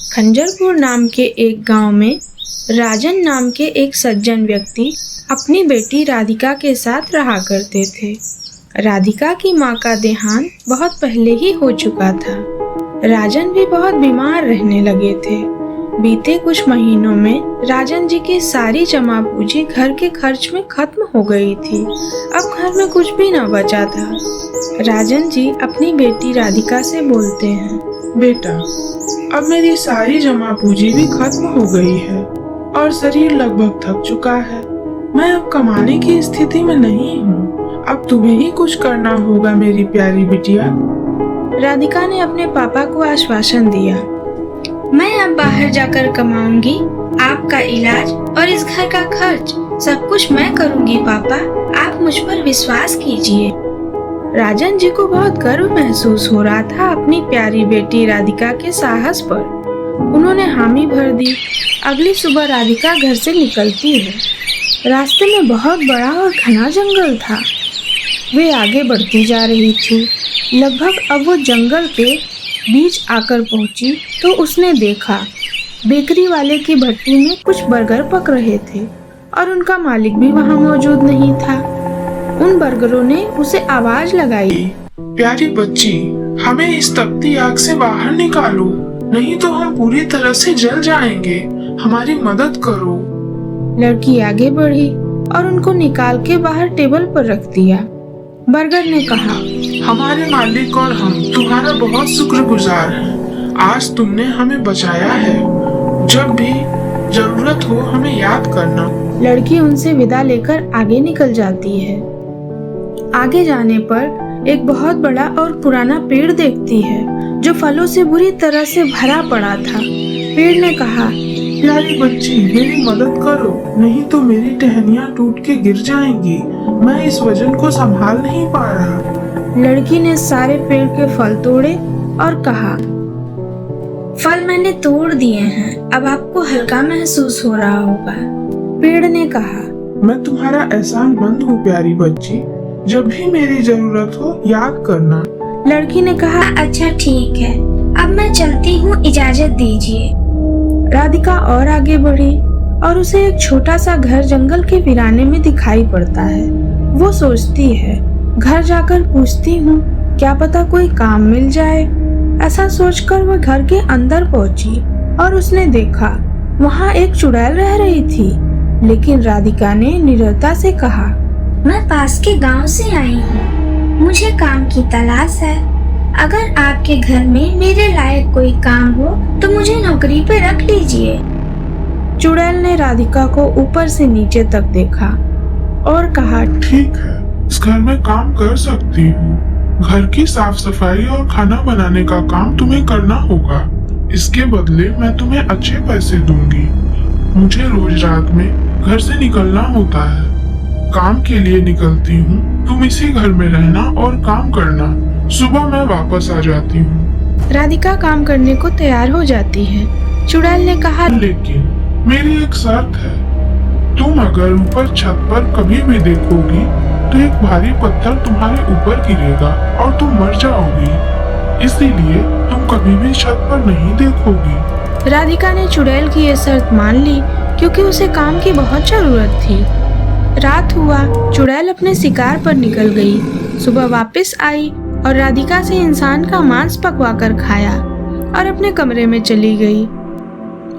खंजरपुर नाम के एक गांव में राजन नाम के एक सज्जन व्यक्ति अपनी बेटी राधिका के साथ रहा करते थे। राधिका की माँ का देहांत बहुत पहले ही हो चुका था। राजन भी बहुत बीमार रहने लगे थे। बीते कुछ महीनों में राजन जी की सारी जमा पूंजी घर के खर्च में खत्म हो गई थी। अब घर में कुछ भी न बचा था। राजन जी अपनी बेटी राधिका से बोलते हैं, बेटा, अब मेरी सारी जमा पूंजी भी खत्म हो गई है और शरीर लगभग थक चुका है। मैं अब कमाने की स्थिति में नहीं हूँ। अब तुम्हें ही कुछ करना होगा मेरी प्यारी बिटिया। राधिका ने अपने पापा को आश्वासन दिया, मैं अब बाहर जाकर कमाऊंगी। आपका इलाज और इस घर का खर्च सब कुछ मैं करूंगी पापा, आप मुझ पर विश्वास कीजिए। राजन जी को बहुत गर्व महसूस हो रहा था अपनी प्यारी बेटी राधिका के साहस पर। उन्होंने हामी भर दी। अगली सुबह राधिका घर से निकलती है। रास्ते में बहुत बड़ा और घना जंगल था। वे आगे बढ़ती जा रही थी। लगभग अब वो जंगल के बीच आकर पहुंची तो उसने देखा बेकरी वाले की भट्टी में कुछ बर्गर पक रहे थे और उनका मालिक भी वहां मौजूद नहीं था। उन बर्गरों ने उसे आवाज लगाई, प्यारी बच्ची, हमें इस तपती आग से बाहर निकालो, नहीं तो हम पूरी तरह से जल जाएंगे। हमारी मदद करो। लड़की आगे बढ़ी और उनको निकाल के बाहर टेबल पर रख दिया। बर्गर ने कहा, हमारे मालिक और हम तुम्हारा बहुत शुक्रगुजार हैं। आज तुमने हमें बचाया है। जब भी जरूरत हो हमें याद करना। लड़की उनसे विदा लेकर आगे निकल जाती है। आगे जाने पर एक बहुत बड़ा और पुराना पेड़ देखती है जो फलों से बुरी तरह से भरा पड़ा था। पेड़ ने कहा, प्यारी बच्ची, मेरी मदद करो, नहीं तो मेरी टहनियाँ टूट के गिर जाएंगी। मैं इस वजन को संभाल नहीं पा रहा। लड़की ने सारे पेड़ के फल तोड़े और कहा, फल मैंने तोड़ दिए हैं, अब आपको हल्का महसूस हो रहा होगा। पेड़ ने कहा, मैं तुम्हारा एहसानमंद हूँ प्यारी बच्ची। जब भी मेरी जरूरत हो याद करना। लड़की ने कहा, अच्छा ठीक है, अब मैं चलती हूँ, इजाजत दीजिए। राधिका और आगे बढ़ी और उसे एक छोटा सा घर जंगल के वीराने में दिखाई पड़ता है। वो सोचती है, घर जाकर पूछती हूँ, क्या पता कोई काम मिल जाए। ऐसा सोचकर वह घर के अंदर पहुंची और उसने देखा वहाँ एक चुड़ैल रह रही थी। लेकिन राधिका ने निडरता से कहा, मैं पास के गांव से आई हूँ, मुझे काम की तलाश है। अगर आपके घर में मेरे लायक कोई काम हो तो मुझे नौकरी पे रख लीजिए। चुड़ैल ने राधिका को ऊपर से नीचे तक देखा और कहा, ठीक है, इस घर में काम कर सकती हूँ। घर की साफ सफाई और खाना बनाने का काम तुम्हें करना होगा। इसके बदले मैं तुम्हें अच्छे पैसे दूंगी। मुझे रोज रात में घर से निकलना होता है। काम के लिए निकलती हूँ, तुम इसी घर में रहना और काम करना। सुबह मैं वापस आ जाती हूँ। राधिका काम करने को तैयार हो जाती है। चुड़ैल ने कहा, लेकिन मेरी एक शर्त है। तुम अगर ऊपर छत पर कभी भी देखोगी तो एक भारी पत्थर तुम्हारे ऊपर गिरेगा और तुम मर जाओगी। इसीलिए तुम कभी भी छत पर नहीं देखोगी। राधिका ने चुड़ैल की ये शर्त मान ली क्योंकि उसे काम की बहुत जरूरत थी। रात हुआ, चुड़ैल अपने शिकार पर निकल गई। सुबह वापस आई और राधिका से इंसान का मांस पकवा कर खाया और अपने कमरे में चली गई।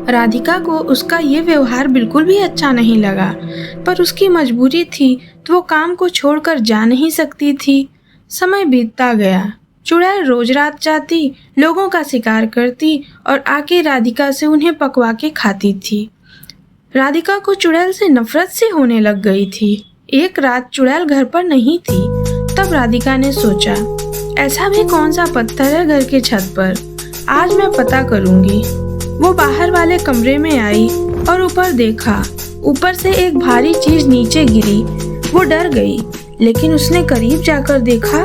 राधिका को उसका ये व्यवहार बिल्कुल भी अच्छा नहीं लगा, पर उसकी मजबूरी थी तो वो काम को छोड़कर जा नहीं सकती थी। समय बीतता गया। चुड़ैल रोज रात जाती, लोगों का शिकार करती और आके राधिका से उन्हें पकवा के खाती थी। राधिका को चुड़ैल से नफरत सी होने लग गई थी। एक रात चुड़ैल घर पर नहीं थी। तब राधिका ने सोचा, ऐसा भी कौन सा पत्थर है घर के छत पर, आज मैं पता करूंगी। वो बाहर वाले कमरे में आई और ऊपर देखा। ऊपर से एक भारी चीज नीचे गिरी। वो डर गई, लेकिन उसने करीब जाकर देखा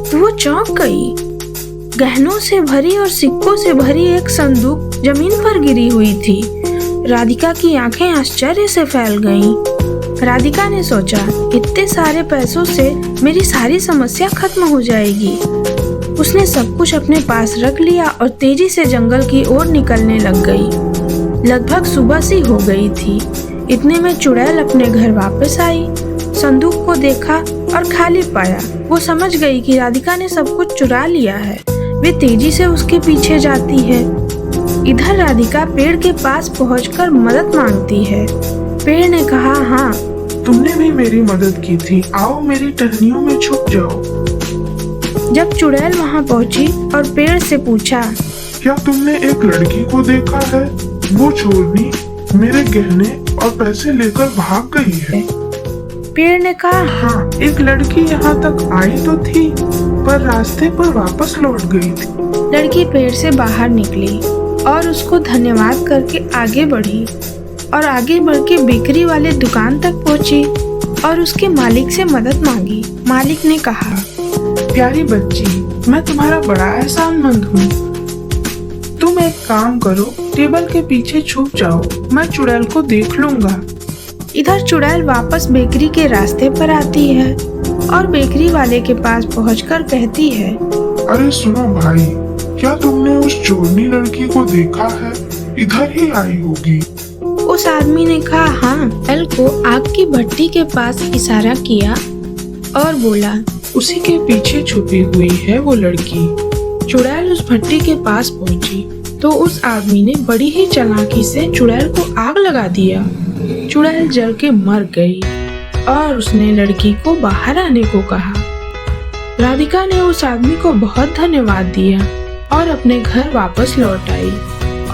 तो वो चौंक गई। गहनों से भरी और सिक्कों से भरी एक संदूक जमीन पर गिरी हुई थी। राधिका की आंखें आश्चर्य से फैल गईं। राधिका ने सोचा, इतने सारे पैसों से मेरी सारी समस्या खत्म हो जाएगी। उसने सब कुछ अपने पास रख लिया और तेजी से जंगल की ओर निकलने लग गई। लगभग सुबह सी हो गई थी। इतने में चुड़ैल अपने घर वापस आई, संदूक को देखा और खाली पाया। वो समझ गई कि राधिका ने सब कुछ चुरा लिया है। वे तेजी से उसके पीछे जाती है। इधर राधिका पेड़ के पास पहुंचकर मदद मांगती है। पेड़ ने कहा, हाँ, तुमने भी मेरी मदद की थी, आओ मेरी टहनियों में छुप जाओ। जब चुड़ैल वहां पहुंची और पेड़ से पूछा, क्या तुमने एक लड़की को देखा है? वो चोरनी मेरे गहने और पैसे लेकर भाग गई है। पेड़ ने कहा, हाँ, एक लड़की यहाँ तक आई तो थी, पर रास्ते पर वापस लौट गई थी। लड़की पेड़ से बाहर निकली और उसको धन्यवाद करके आगे बढ़ी और आगे बढ़ के बेकरी वाले दुकान तक पहुंची और उसके मालिक से मदद मांगी। मालिक ने कहा, प्यारी बच्ची, मैं तुम्हारा बड़ा एहसानमंद हूँ। तुम एक काम करो, टेबल के पीछे छुप जाओ, मैं चुड़ैल को देख लूंगा। इधर चुड़ैल वापस बेकरी के रास्ते पर आती है और बेकरी वाले के पास पहुंचकर कहती है, अरे सुनो भाई, क्या तुमने उस चोरनी लड़की को देखा है? इधर ही आई होगी। उस आदमी ने कहा, हाँ। चुड़ैल को आग की भट्टी के पास इशारा किया और बोला, उसी के पीछे छुपी हुई है वो लड़की। चुड़ैल उस भट्टी के पास पहुंची तो उस आदमी ने बड़ी ही चालाकी से चुड़ैल को आग लगा दिया। चुड़ैल जल के मर गई और उसने लड़की को बाहर आने को कहा। राधिका ने उस आदमी को बहुत धन्यवाद दिया और अपने घर वापस लौट आई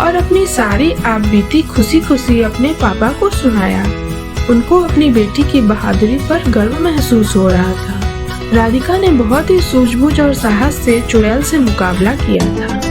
और अपनी सारी आप बीती खुशी खुशी अपने पापा को सुनाया। उनको अपनी बेटी की बहादुरी पर गर्व महसूस हो रहा था। राधिका ने बहुत ही सूझबूझ और साहस से चुड़ैल से मुकाबला किया था।